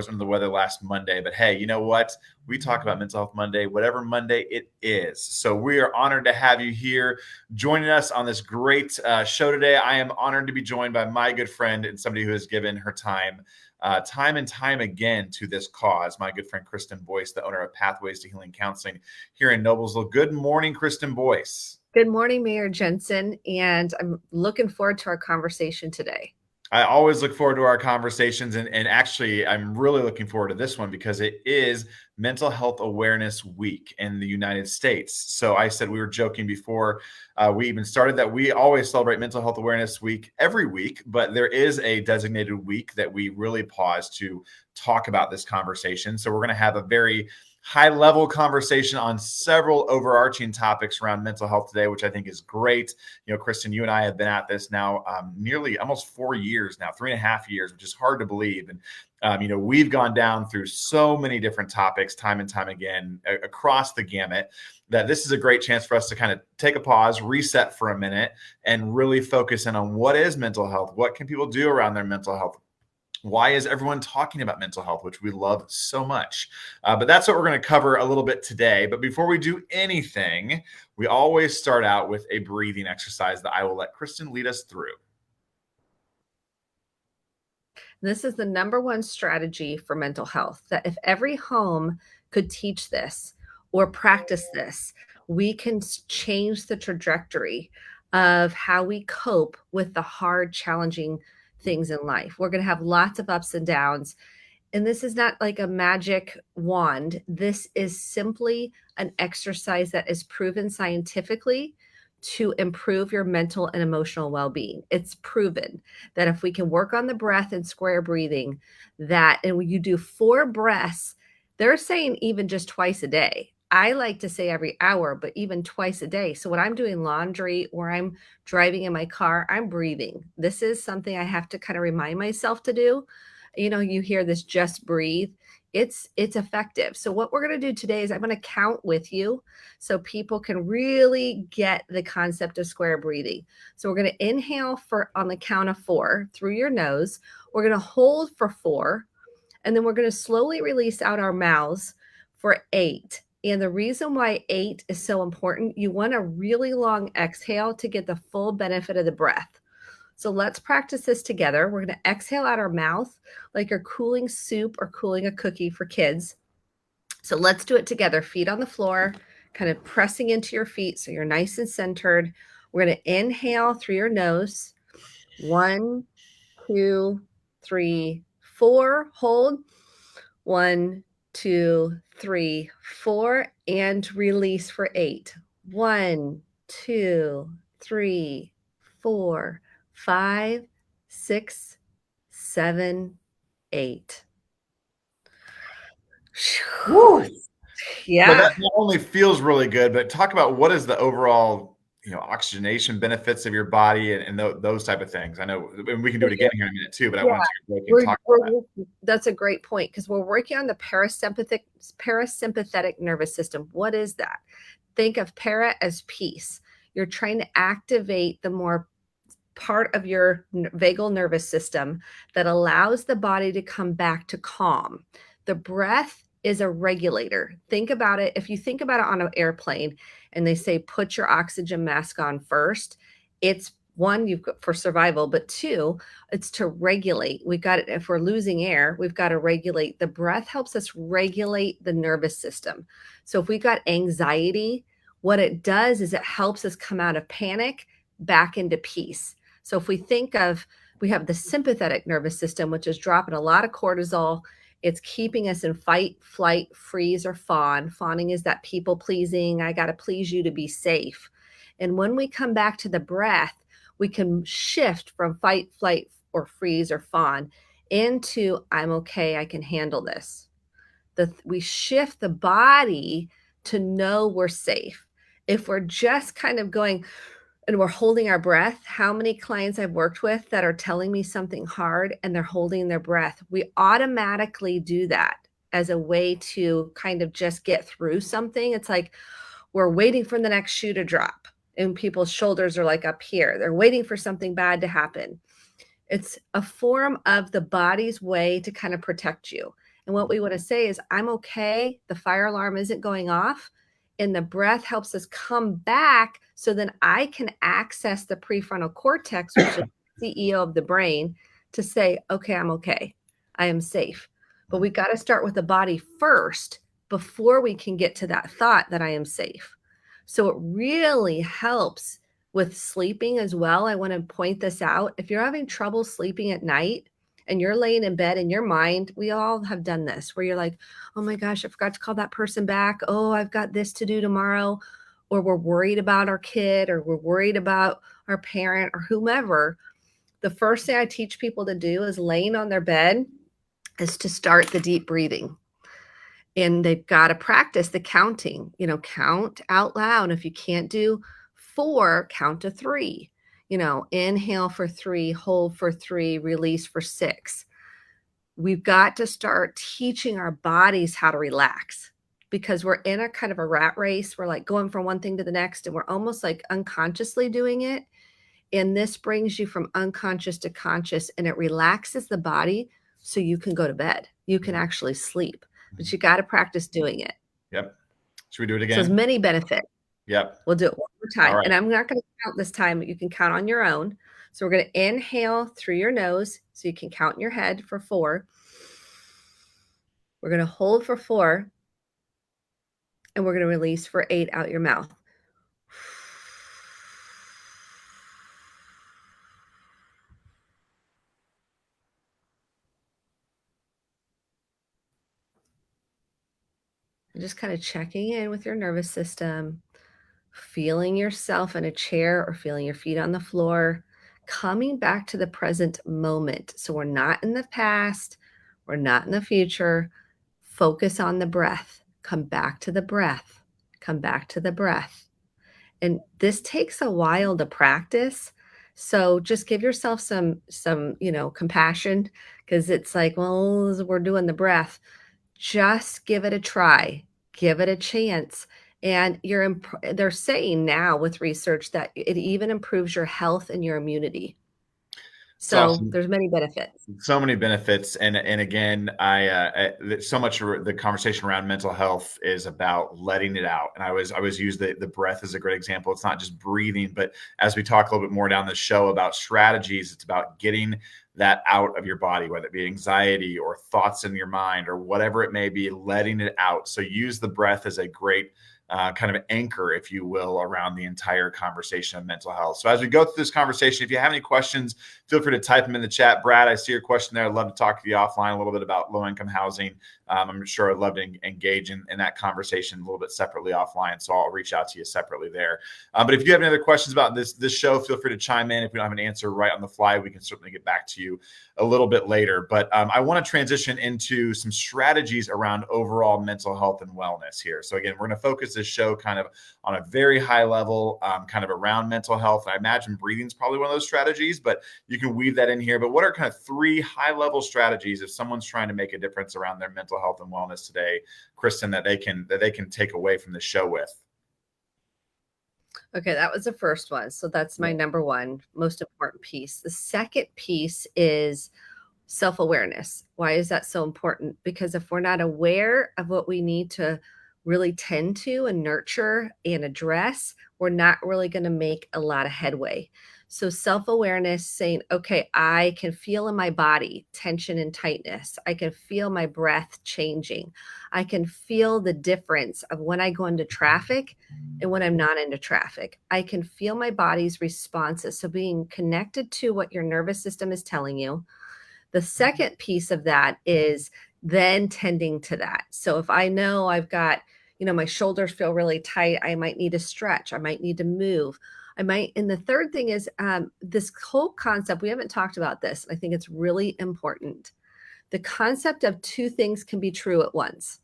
was under the weather last Monday, but hey, you know what? We talk about Mental Health Monday, whatever Monday it is. So we are honored to have you here joining us on this great show today. I am honored to be joined by my good friend and somebody who has given her time and time again to this cause, my good friend Kristen Boice, the owner of Pathways to Healing Counseling here in Noblesville. Good morning, Kristen Boice. Good morning, Mayor Jenson, and I'm looking forward to our conversation today. I always look forward to our conversations, and actually, I'm really looking forward to this one because it is Mental Health Awareness Week in the United States. So I said we were joking before we even started that we always celebrate Mental Health Awareness Week every week, but there is a designated week that we really pause to talk about this conversation. So we're going to have a very high-level conversation on several overarching topics around mental health today, which I think is great. You know, Kristen, you and I have been at this now nearly almost 4 years now, 3.5 years, which is hard to believe. And, you know, we've gone down through so many different topics time and time again across the gamut that this is a great chance for us to kind of take a pause, reset for a minute, and really focus in on what is mental health? What can people do around their mental health? Why is everyone talking about mental health, which we love so much? But that's what we're going to cover a little bit today. But before we do anything, we always start out with a breathing exercise that I will let Kristen lead us through. This is the number one strategy for mental health, that if every home could teach this or practice this, we can change the trajectory of how we cope with the hard, challenging things in life. We're going to have lots of ups and downs. And this is not like a magic wand. This is simply an exercise that is proven scientifically to improve your mental and emotional well-being. It's proven that if we can work on the breath and square breathing, and when you do 4 breaths, they're saying even just twice a day. I like to say every hour, but even twice a day. So when I'm doing laundry or I'm driving in my car, I'm breathing. This is something I have to kind of remind myself to do. You know, you hear this just breathe. It's effective. So what we're going to do today is I'm going to count with you so people can really get the concept of square breathing. So we're going to inhale on the count of 4 through your nose. We're going to hold for 4, and then we're going to slowly release out our mouths for 8. And the reason why 8 is so important, you want a really long exhale to get the full benefit of the breath. So let's practice this together. We're going to exhale out our mouth like you're cooling soup or cooling a cookie for kids. So let's do it together. Feet on the floor, kind of pressing into your feet so you're nice and centered. We're going to inhale through your nose. 1, 2, 3, 4. Hold. 1, 2, 3, 4, and release for 8. 1, 2, 3, 4, 5, 6, 7, 8. Woo. Yeah. So that not only feels really good, but talk about what is the overall, you know, oxygenation benefits of your body and those type of things. I know, and we can do it again here in a minute too, but I want to take a break and talk about that. That's a great point because we're working on the parasympathetic nervous system. What is that? Think of para as peace. You're trying to activate the more part of your vagal nervous system that allows the body to come back to calm. The breath is a regulator. Think about it. If you think about it on an airplane and they say, put your oxygen mask on first, it's 1, you've got for survival, but 2, it's to regulate. We've got it. If we're losing air, we've got to regulate. The breath helps us regulate the nervous system. So if we got anxiety, what it does is it helps us come out of panic back into peace. So if we think of, we have the sympathetic nervous system, which is dropping a lot of cortisol. It's keeping us in fight, flight, freeze, or fawn. Fawning is that people pleasing. I got to please you to be safe. And when we come back to the breath, we can shift from fight, flight, or freeze, or fawn into I'm okay, I can handle this. We shift the body to know we're safe. If we're just kind of going and we're holding our breath, how many clients I've worked with that are telling me something hard and they're holding their breath, we automatically do that as a way to kind of just get through something. It's like we're waiting for the next shoe to drop and people's shoulders are like up here. They're waiting for something bad to happen. It's a form of the body's way to kind of protect you. And what we want to say is, I'm okay. The fire alarm isn't going off. And the breath helps us come back so then I can access the prefrontal cortex, which is the CEO of the brain, to say, okay, I'm okay. I am safe. But we got to start with the body first before we can get to that thought that I am safe. So it really helps with sleeping as well. I want to point this out. If you're having trouble sleeping at night and you're laying in bed in your mind, we all have done this, where you're like, oh my gosh, I forgot to call that person back. Oh, I've got this to do tomorrow. Or we're worried about our kid, or we're worried about our parent or whomever. The first thing I teach people to do is, laying on their bed, is to start the deep breathing. And they've got to practice the counting, count out loud. If you can't do 4, count to 3, inhale for 3, hold for 3, release for 6. We've got to start teaching our bodies how to relax, because we're in a kind of a rat race. We're like going from one thing to the next, and we're almost like unconsciously doing it. And this brings you from unconscious to conscious, and it relaxes the body so you can go to bed. You can actually sleep, but you got to practice doing it. Yep. Should we do it again? So there's many benefits. Yep. We'll do it one more time. Right. And I'm not going to count this time, but you can count on your own. So we're going to inhale through your nose, so you can count in your head for 4. We're going to hold for 4. And we're going to release for 8 out your mouth. And just kind of checking in with your nervous system, feeling yourself in a chair or feeling your feet on the floor, coming back to the present moment. So we're not in the past, we're not in the future. Focus on the breath. Come back to the breath. Come back to the breath. And this takes a while to practice. So just give yourself some compassion, because it's like, well, we're doing the breath. Just give it a try. Give it a chance. And they're saying now with research that it even improves your health and your immunity. So awesome. There's many benefits. So many benefits. And again, so much of the conversation around mental health is about letting it out. And I always use the breath as a great example. It's not just breathing, but as we talk a little bit more down the show about strategies, it's about getting that out of your body, whether it be anxiety or thoughts in your mind or whatever it may be, letting it out. So use the breath as a great kind of anchor, if you will, around the entire conversation of mental health. So as we go through this conversation, if you have any questions, feel free to type them in the chat. Brad, I see your question there. I'd love to talk to you offline a little bit about low-income housing. I'm sure I'd love to engage in that conversation a little bit separately offline. So I'll reach out to you separately there. But if you have any other questions about this show, feel free to chime in. If we don't have an answer right on the fly, we can certainly get back to you a little bit later. But I want to transition into some strategies around overall mental health and wellness here. So again, we're going to focus this show kind of on a very high level, kind of around mental health. I imagine breathing is probably one of those strategies, but you can weave that in here. But what are kind of 3 high level strategies if someone's trying to make a difference around their mental health and wellness today, Kristen, that they can take away from the show with? Okay, that was the first one. So that's my number one most important piece. The second piece is self-awareness. Why is that so important? Because if we're not aware of what we need to really tend to and nurture and address, we're not really going to make a lot of headway. So self-awareness, saying, okay, I can feel in my body tension and tightness. I can feel my breath changing. I can feel the difference of when I go into traffic and when I'm not into traffic. I can feel my body's responses. So being connected to what your nervous system is telling you. The second piece of that is then tending to that. So if I know I've got, my shoulders feel really tight, I might need to stretch, I might need to move. And the third thing is this whole concept, we haven't talked about this. I think it's really important. The concept of 2 things can be true at once.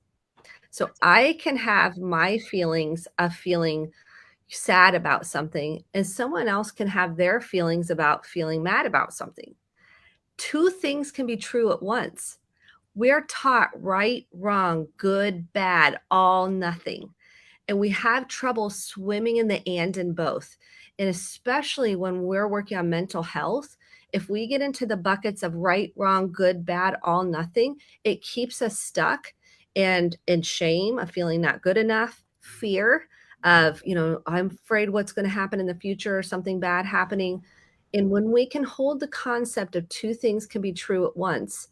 So I can have my feelings of feeling sad about something, and someone else can have their feelings about feeling mad about something. 2 things can be true at once. We're taught right, wrong, good, bad, all, nothing. And we have trouble swimming in the and in both. And especially when we're working on mental health, If we get into the buckets of right, wrong, good, bad, all, nothing, it keeps us stuck and in shame of feeling not good enough, fear of, I'm afraid what's going to happen in the future or something bad happening. And when we can hold the concept of two things can be true at once,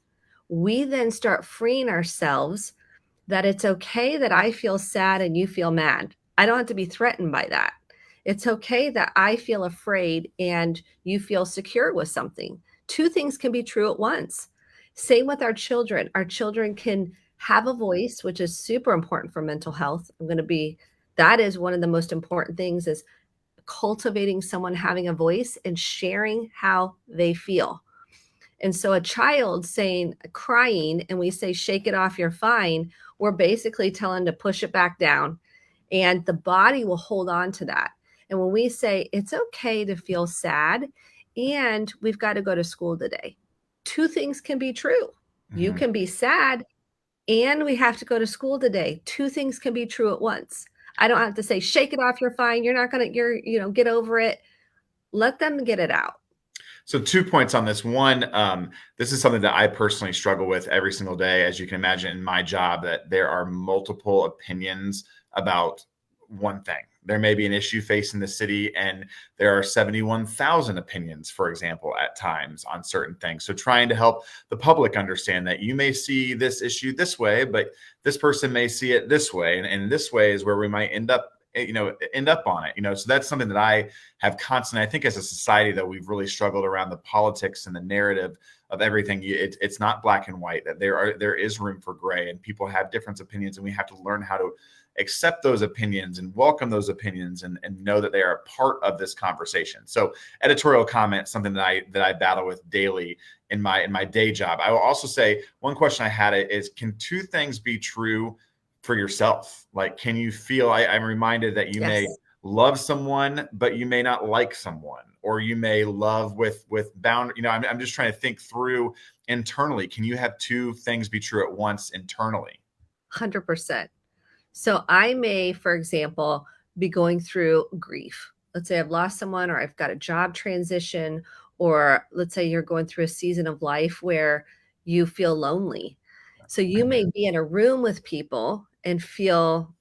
we then start freeing ourselves that it's okay that I feel sad and you feel mad. I don't have to be threatened by that. It's okay that I feel afraid and you feel secure with something. Two things can be true at once. Same with our children. Our children can have a voice, which is super important for mental health. That is one of the most important things is cultivating someone having a voice and sharing how they feel. And so a child crying, and we say, shake it off, you're fine, we're basically telling to push it back down. And the body will hold on to that. And when we say it's okay to feel sad and we've got to go to school today, two things can be true. Mm-hmm. You can be sad and we have to go to school today. Two things can be true at once. I don't have to say, shake it off, you're fine. Get over it. Let them get it out. So 2 points on this. One, this is something that I personally struggle with every single day, as you can imagine in my job, that there are multiple opinions about one thing. There may be an issue facing the city and there are 71,000 opinions, for example, at times on certain things. So trying to help the public understand that you may see this issue this way, but this person may see it this way. And this way is where we might end up on it, so that's something that I have constantly, I think as a society that we've really struggled around the politics and the narrative of everything. It's not black and white, that there is room for gray and people have different opinions, and we have to learn how to accept those opinions and welcome those opinions and know that they are a part of this conversation. So editorial comment, something that I battle with daily in my day job. I will also say one question I had is, can two things be true for yourself? Like, can you feel, I'm reminded that you Yes. may love someone, but you may not like someone, or you may love with bound, I'm just trying to think through internally. Can you have two things be true at once internally? 100%. So I may, for example, be going through grief. Let's say I've lost someone, or I've got a job transition, or let's say you're going through a season of life where you feel lonely. So you may be in a room with people and feel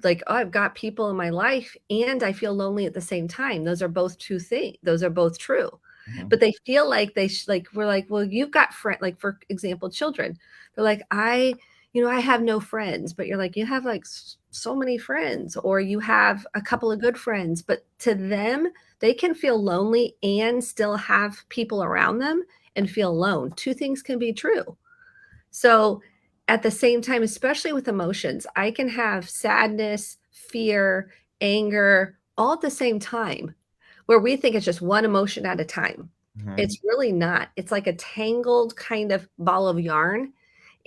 like, oh, I've got people in my life and I feel lonely at the same time. Those are both two things. Those are both true. Mm-hmm. But they feel like we're like, well, you've got friends, like, for example, children. They're like, I have no friends, but you're like, you have like so many friends, or you have a couple of good friends, but to them, they can feel lonely and still have people around them and feel alone. Two things can be true. So at the same time, especially with emotions, I can have sadness, fear, anger, all at the same time, where we think it's just one emotion at a time. Mm-hmm. It's really not. It's like a tangled kind of ball of yarn,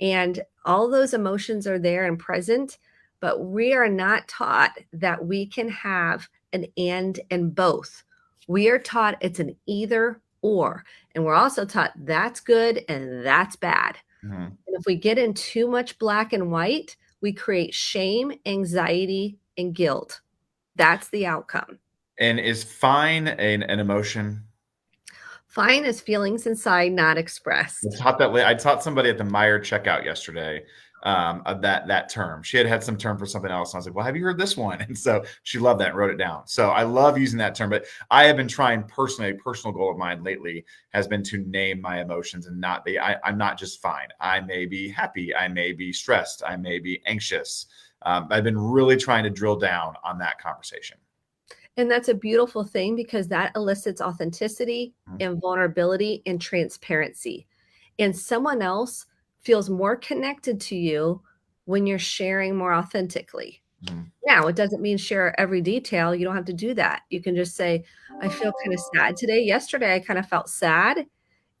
and all those emotions are there and present, but we are not taught that we can have an and both. We are taught it's an either or, and we're also taught that's good and that's bad. Mm-hmm. And if we get in too much black and white, we create shame, anxiety, and guilt. That's the outcome. And is fine an emotion? Fine is feelings inside not expressed. I taught somebody at the Meyer checkout yesterday of that term. She had some term for something else. And I was like, well, have you heard this one? And so she loved that and wrote it down. So I love using that term, but I have been trying personally, a personal goal of mine lately has been to name my emotions and I'm not just fine. I may be happy. I may be stressed. I may be anxious. I've been really trying to drill down on that conversation. And that's a beautiful thing, because that elicits authenticity and vulnerability and transparency. And someone else feels more connected to you when you're sharing more authentically. Mm-hmm. Now, it doesn't mean share every detail. You don't have to do that. You can just say, I feel kind of sad today. Yesterday, I kind of felt sad.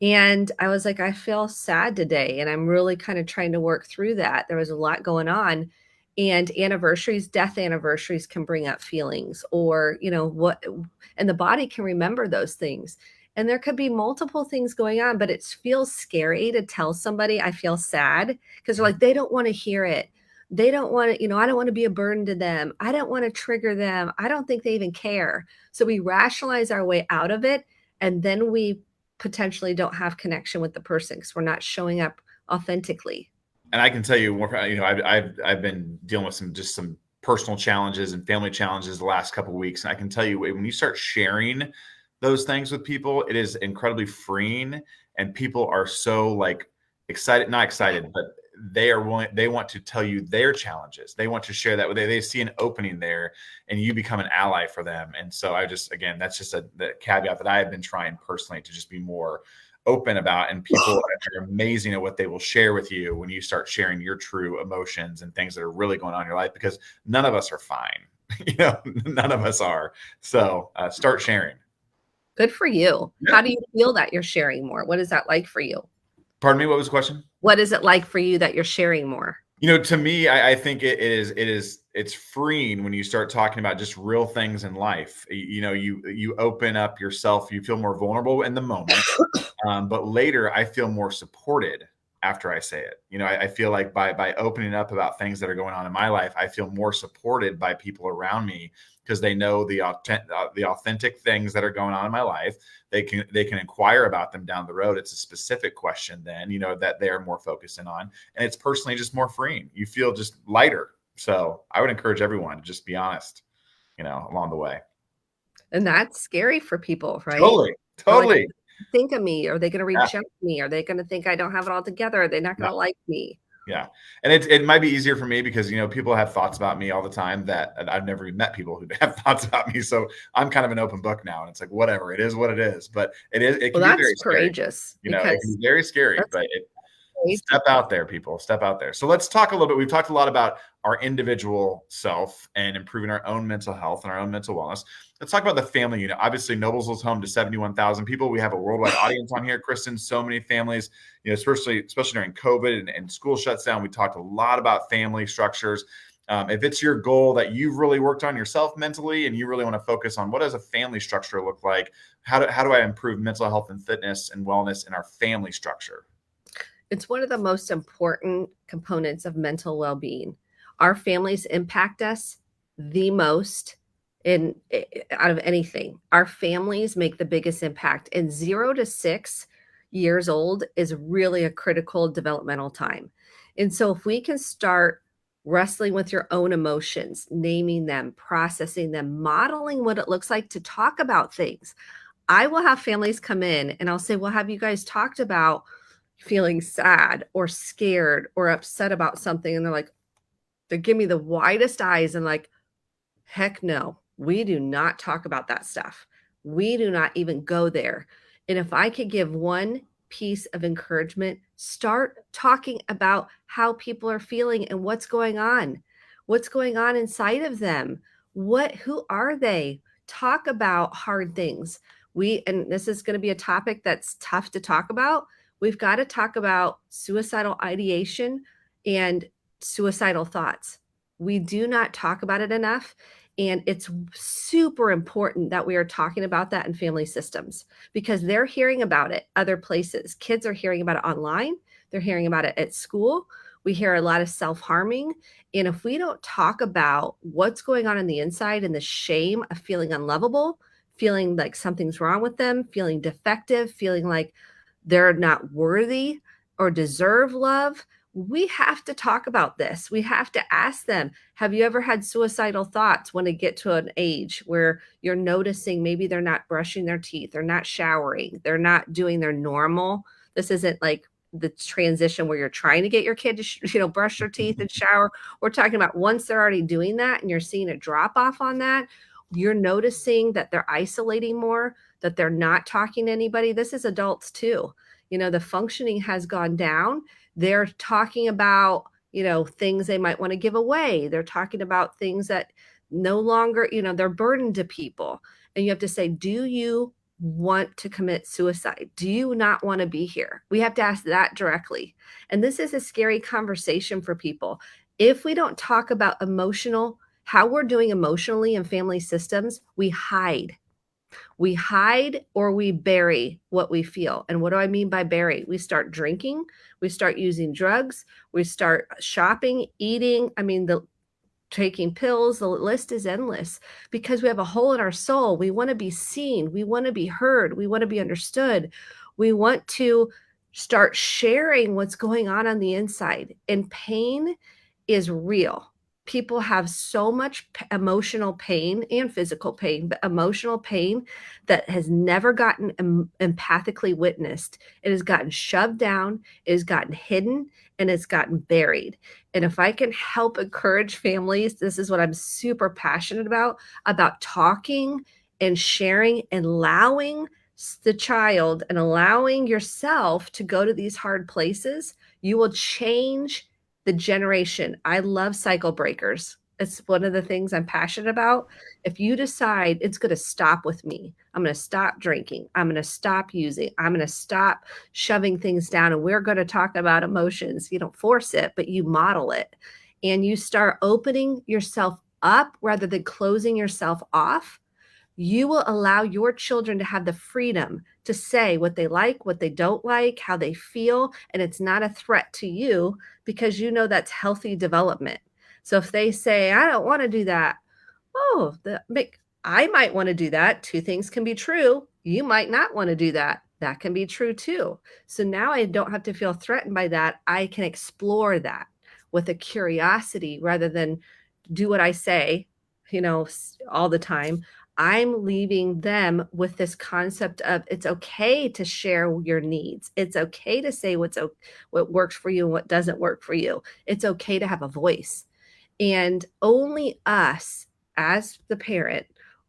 And I was like, I feel sad today. And I'm really kind of trying to work through that. There was a lot going on. And death anniversaries can bring up feelings, or, and the body can remember those things. And there could be multiple things going on, but it feels scary to tell somebody I feel sad, because they're like, they don't want to hear it. They don't want to, I don't want to be a burden to them. I don't want to trigger them. I don't think they even care. So we rationalize our way out of it. And then we potentially don't have connection with the person because we're not showing up authentically. And I can tell you more, I've been dealing with some personal challenges and family challenges the last couple of weeks. And I can tell you, when you start sharing those things with people, it is incredibly freeing. And people are so like excited, not excited, but they want to tell you their challenges. They want to share that with they see an opening there, and you become an ally for them. And so again, that's just the caveat that I have been trying personally to just be more open about, and people are amazing at what they will share with you when you start sharing your true emotions and things that are really going on in your life, because none of us are fine. None of us are. So start sharing. Good for you. Yeah. How do you feel that you're sharing more? What is that like for you? Pardon me, what was the question? What is it like for you that you're sharing more? To me, I think it's freeing when you start talking about just real things in life. You open up yourself, you feel more vulnerable in the moment. But later I feel more supported after I say it. I feel like by opening up about things that are going on in my life, I feel more supported by people around me, because they know the authentic things that are going on in my life. They can inquire about them down the road. It's a specific question then, that they're more focusing on. And it's personally just more freeing. You feel just lighter. So I would encourage everyone to just be honest, along the way. And that's scary for people, right? Totally. Like, think of me? Are they going to reject me? Are they going to think I don't have it all together? Are they not going to like me? Yeah. And it might be easier for me because, people have thoughts about me all the time that I've never even met people who have thoughts about me. So I'm kind of an open book now, and it's like, whatever, it is what it is. But it can be very courageous. Scary. It can be very scary, but step out there, people, step out there. So let's talk a little bit. We've talked a lot about our individual self and improving our own mental health and our own mental wellness. Let's talk about the family unit. Obviously, Noblesville is home to 71,000 people. We have a worldwide audience on here, Kristen. So many families, especially during COVID and school shuts down. We talked a lot about family structures. If it's your goal that you've really worked on yourself mentally, and you really want to focus on what does a family structure look like, how do I improve mental health and fitness and wellness in our family structure? It's one of the most important components of mental well-being. Our families impact us the most out of anything. Our families make the biggest impact, and 0 to 6 years old is really a critical developmental time. And so if we can start wrestling with your own emotions, naming them, processing them, modeling what it looks like to talk about things. I will have families come in and I'll say, well, have you guys talked about feeling sad or scared or upset about something? And they're like, they give me the widest eyes and like, heck no, we do not talk about that stuff. We do not even go there. And if I could give one piece of encouragement, start talking about how people are feeling and what's going on inside of them. Who are they? Talk about hard things. And this is going to be a topic that's tough to talk about. We've got to talk about suicidal ideation and suicidal thoughts. We do not talk about it enough. And it's super important that we are talking about that in family systems, because they're hearing about it other places. Kids are hearing about it online. They're hearing about it at school. We hear a lot of self-harming. And if we don't talk about what's going on the inside and the shame of feeling unlovable, feeling like something's wrong with them, feeling defective, feeling like they're not worthy or deserve love, we have to talk about this. We have to ask them, have you ever had suicidal thoughts when they get to an age where you're noticing maybe they're not brushing their teeth, they're not showering, they're not doing their normal. This isn't like the transition where you're trying to get your kid to brush their teeth and shower. We're talking about once they're already doing that and you're seeing a drop off on that, you're noticing that they're isolating more, that they're not talking to anybody. This is adults too. The functioning has gone down. They're talking about, things they might want to give away. They're talking about things that no longer, they're burdened to people. And you have to say, do you want to commit suicide? Do you not want to be here? We have to ask that directly. And this is a scary conversation for people. If we don't talk about how we're doing emotionally in family systems, we hide. We hide or we bury what we feel. And what do I mean by bury? We start drinking, we start using drugs, we start shopping, eating. Taking pills, the list is endless, because we have a hole in our soul. We want to be seen. We want to be heard. We want to be understood. We want to start sharing what's going on the inside. And pain is real. People have so much emotional pain and physical pain, but emotional pain that has never gotten empathically witnessed. It has gotten shoved down, it has gotten hidden, and it's gotten buried. And if I can help encourage families, this is what I'm super passionate about talking and sharing and allowing the child and allowing yourself to go to these hard places, you will change the generation. I love cycle breakers. It's one of the things I'm passionate about. If you decide it's going to stop with me, I'm going to stop drinking, I'm going to stop using, I'm going to stop shoving things down, and we're going to talk about emotions. You don't force it, but you model it. And you start opening yourself up rather than closing yourself off. You will allow your children to have the freedom to say what they like, what they don't like, how they feel, and it's not a threat to you because you know that's healthy development. So if they say, I don't want to do that, oh, I might want to do that. Two things can be true. You might not want to do that. That can be true too. So now I don't have to feel threatened by that. I can explore that with a curiosity rather than do what I say, all the time. I'm leaving them with this concept of it's okay to share your needs. It's okay to say what works for you and what doesn't work for you. It's okay to have a voice. And only us as the parent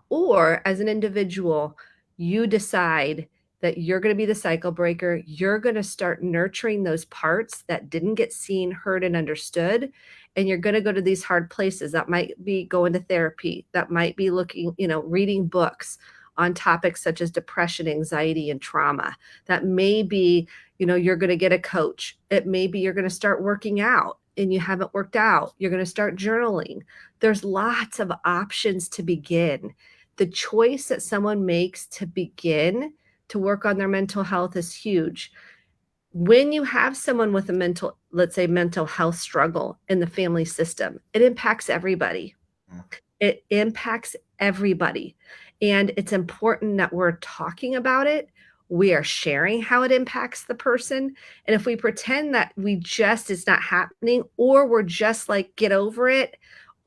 or as an individual, you decide that you're going to be the cycle breaker. You're going to start nurturing those parts that didn't get seen, heard, and understood. And you're going to go to these hard places. That might be going to therapy. That might be looking, reading books on topics such as depression, anxiety, and trauma. That may be, you're going to get a coach. It may be you're going to start working out and you haven't worked out. You're going to start journaling. There's lots of options to begin. The choice that someone makes to begin to work on their mental health is huge. When you have someone with a let's say mental health struggle in the family system, it impacts everybody. It impacts everybody. And it's important that we're talking about it. We are sharing how it impacts the person. And if we pretend that it's not happening, or we're just like, get over it,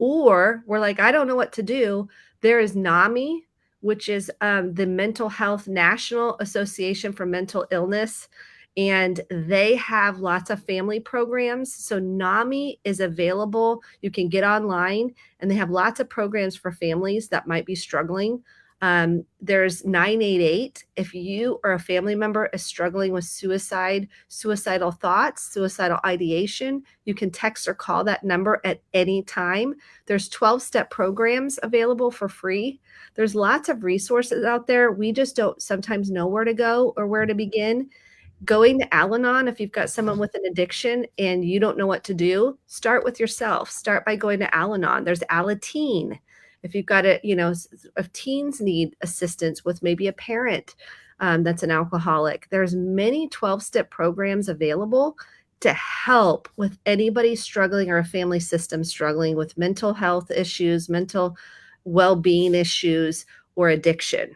or we're like, I don't know what to do, there is NAMI, which is the Mental Health National Association for Mental Illness. And they have lots of family programs. So NAMI is available. You can get online, and they have lots of programs for families that might be struggling. There's 988. If you or a family member is struggling with suicide, suicidal thoughts, suicidal ideation, you can text or call that number at any time. There's 12-step programs available for free. There's lots of resources out there. We just don't sometimes know where to go or where to begin. Going to Al-Anon, if you've got someone with an addiction and you don't know what to do, start with yourself. Start by going to Al-Anon. There's Alateen. If you've got if teens need assistance with maybe a parent that's an alcoholic, there's many 12-step programs available to help with anybody struggling or a family system struggling with mental health issues, mental well-being issues, or addiction.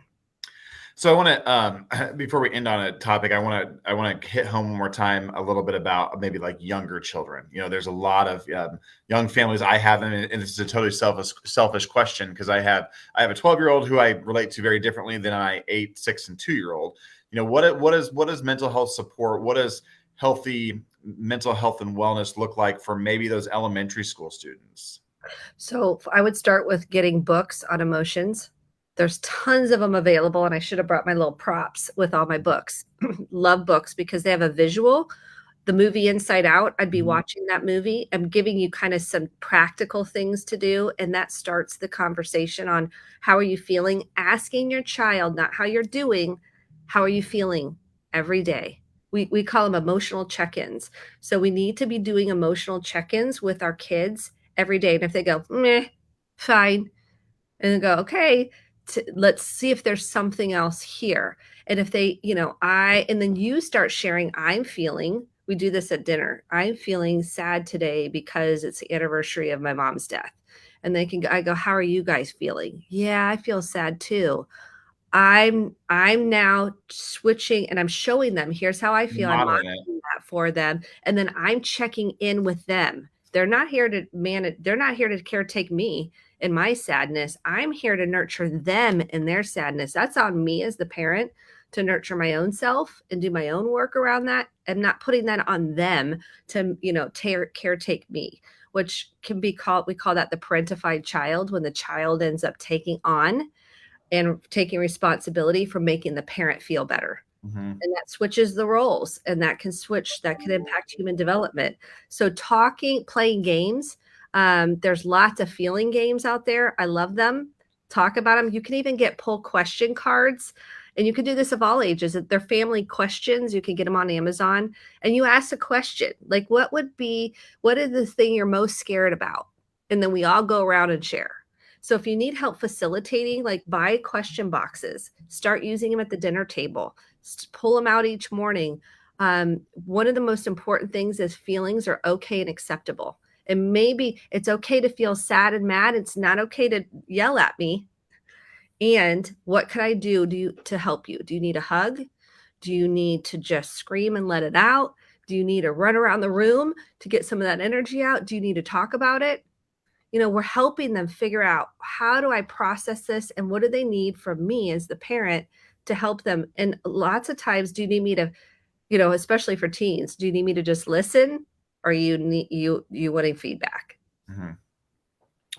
So I want to, before we end on a topic, I want to hit home one more time a little bit about maybe like younger children. There's a lot of young families I have, and this is a totally selfish question because I have a 12-year-old who I relate to very differently than my 8, 6, and 2-year-old. What is mental health support? What does healthy mental health and wellness look like for maybe those elementary school students? So I would start with getting books on emotions. There's tons of them available, and I should have brought my little props with all my books. Love books because they have a visual. The movie Inside Out, I'd be watching that movie. I'm giving you kind of some practical things to do, and that starts the conversation on how are you feeling? Asking your child, not how you're doing, how are you feeling every day? We call them emotional check-ins. So we need to be doing emotional check-ins with our kids every day. And if they go, meh, fine, and then go, okay, let's see if there's something else here. And if they, and then you start sharing, we do this at dinner. I'm feeling sad today because it's the anniversary of my mom's death. And I go, how are you guys feeling? Yeah, I feel sad too. I'm now switching and I'm showing them, here's how I feel. I'm Modeling it. modeling that for them. And then I'm checking in with them. They're not here to manage, they're not here to caretake me in my sadness. I'm here to nurture them in their sadness. That's on me as the parent to nurture my own self and do my own work around that. I'm not putting that on them to, caretake me, which can be called, we call that the parentified child, when the child ends up taking on and taking responsibility for making the parent feel better. Mm-hmm. And that switches the roles, and that can impact human development. So talking, playing games, there's lots of feeling games out there. I love them. Talk about them. You can even get pull question cards, and you can do this of all ages. They're family questions. You can get them on Amazon, and you ask a question like, what is the thing you're most scared about? And then we all go around and share. So if you need help facilitating, like, buy question boxes, start using them at the dinner table, pull them out each morning. One of the most important things is feelings are okay and acceptable. And maybe it's okay to feel sad and mad. It's not okay to yell at me. And what can I do to help you? Do you need a hug? Do you need to just scream and let it out? Do you need to run around the room to get some of that energy out? Do you need to talk about it? We're helping them figure out, how do I process this, and what do they need from me as the parent to help them? And lots of times, do you need me to, especially for teens, do you need me to just listen, or you wanting feedback? Mm-hmm.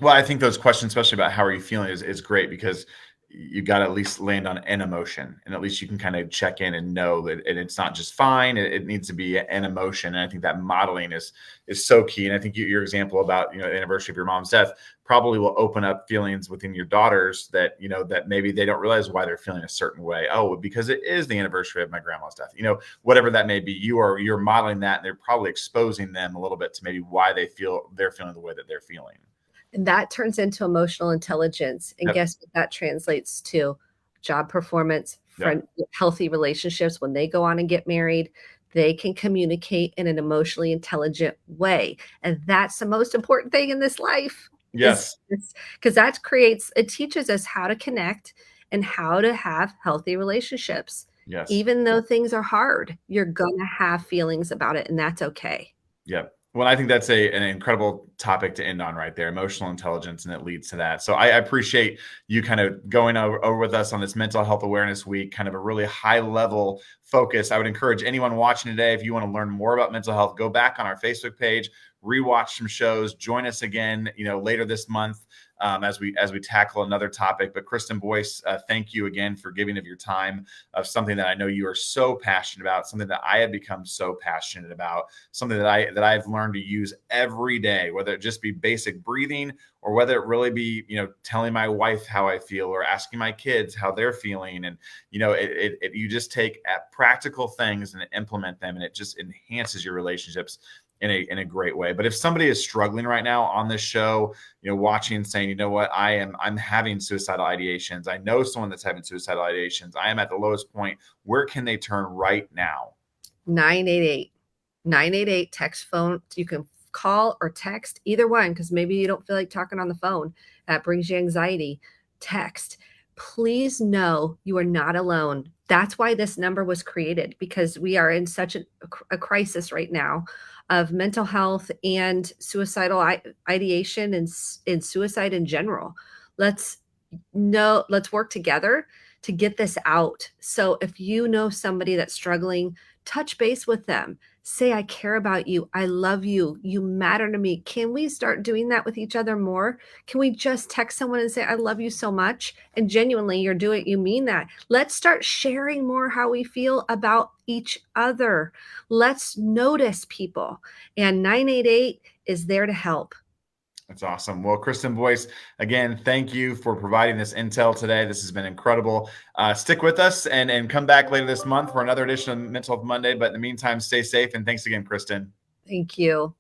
Well, I think those questions, especially about how are you feeling, is great, because you got to at least land on an emotion, and at least you can kind of check in and know that it's not just fine. It needs to be an emotion. And I think that modeling is so key. And I think your example about, the anniversary of your mom's death probably will open up feelings within your daughters that, that maybe they don't realize why they're feeling a certain way. Oh, because it is the anniversary of my grandma's death, whatever that may be. You're modeling that, and they're probably exposing them a little bit to maybe why they're feeling the way that they're feeling. And that turns into emotional intelligence. And Yep. guess what that translates to? Job performance, healthy relationships. When they go on and get married, they can communicate in an emotionally intelligent way. And that's the most important thing in this life. Yes. Because it teaches us how to connect and how to have healthy relationships. Yes. Even though things are hard, you're going to have feelings about it, and that's okay. Yep. Well, I think that's an incredible topic to end on right there, emotional intelligence, and it leads to that. So I appreciate you kind of going over with us on this Mental Health Awareness Week, kind of a really high level focus. I would encourage anyone watching today, if you want to learn more about mental health, go back on our Facebook page, rewatch some shows, join us again, later this month as we tackle another topic. But Kristen Boice, thank you again for giving of your time, of something that I know you are so passionate about, something that I have become so passionate about, something that I've learned to use every day, whether it just be basic breathing, or whether it really be, telling my wife how I feel, or asking my kids how they're feeling. And, you just take practical things and implement them, and it just enhances your relationships in a great way. But if somebody is struggling right now on this show, watching and saying, what, I'm having suicidal ideations. I know someone that's having suicidal ideations. I am at the lowest point. Where can they turn right now? 988 text phone. You can call or text, either one, because maybe you don't feel like talking on the phone. That brings you anxiety. Text. Please know you are not alone. That's why this number was created, because we are in such a crisis right now of mental health and suicidal ideation and suicide in general. Let's work together to get this out. So if you know somebody that's struggling, touch base with them. Say, I care about you. I love you. You matter to me. Can we start doing that with each other more? Can we just text someone and say, I love you so much? And genuinely, you mean that. Let's start sharing more how we feel about each other. Let's notice people. And 988 is there to help. That's awesome. Well, Kristen Boice, again, thank you for providing this intel today. This has been incredible. Stick with us and come back later this month for another edition of Mental Health Monday. But in the meantime, stay safe. And thanks again, Kristen. Thank you.